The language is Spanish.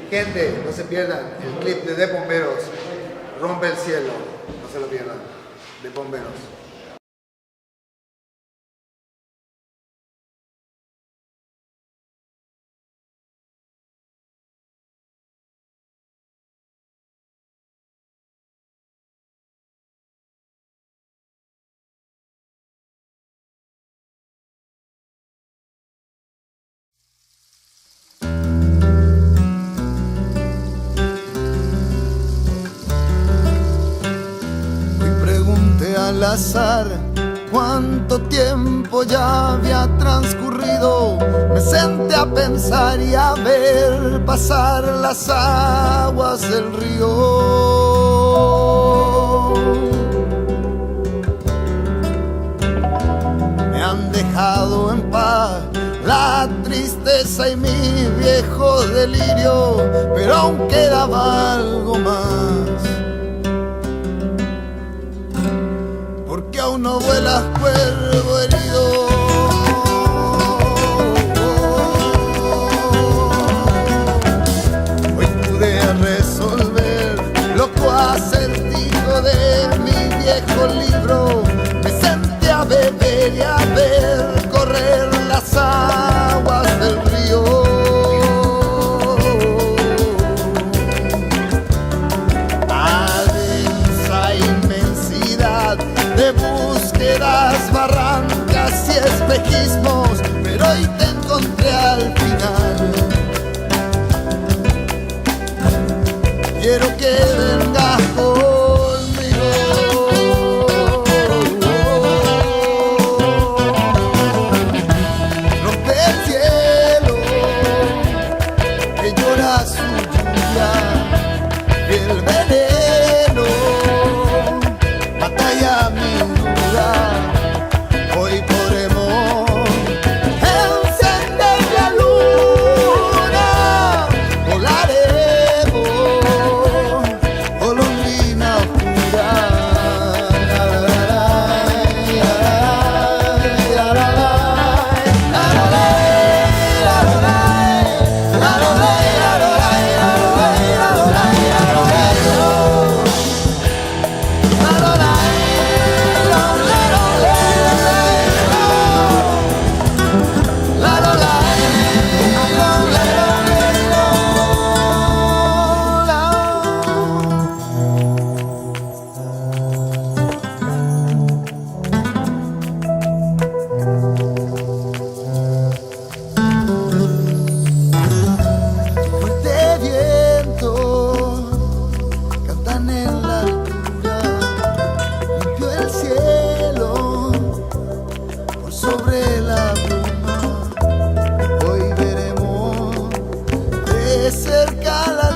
Gente, no se pierdan el clip de Bomberos, Rompe el Cielo, no se lo pierdan, de Bomberos. Al azar, cuánto tiempo ya había transcurrido. Me senté a pensar y a ver pasar las aguas del río. Me han dejado en paz la tristeza y mi viejo delirio, pero aún quedaba algo más. Porque aún no vuelas, cuervo herido. Hoy pude resolver loco acertijo de mi viejo libro. Me senté a beber y a ver correr las aguas del río. De búsquedas, barrancas y espejismos, pero hoy te encontré al final. Quiero que vengas conmigo. Rompe el cielo que llora su lluvia y el veneno batalla mi duda. Hoy podremos encender la luna, volaremos, golondrina oscura. Sobre la bruma, hoy veremos de cerca la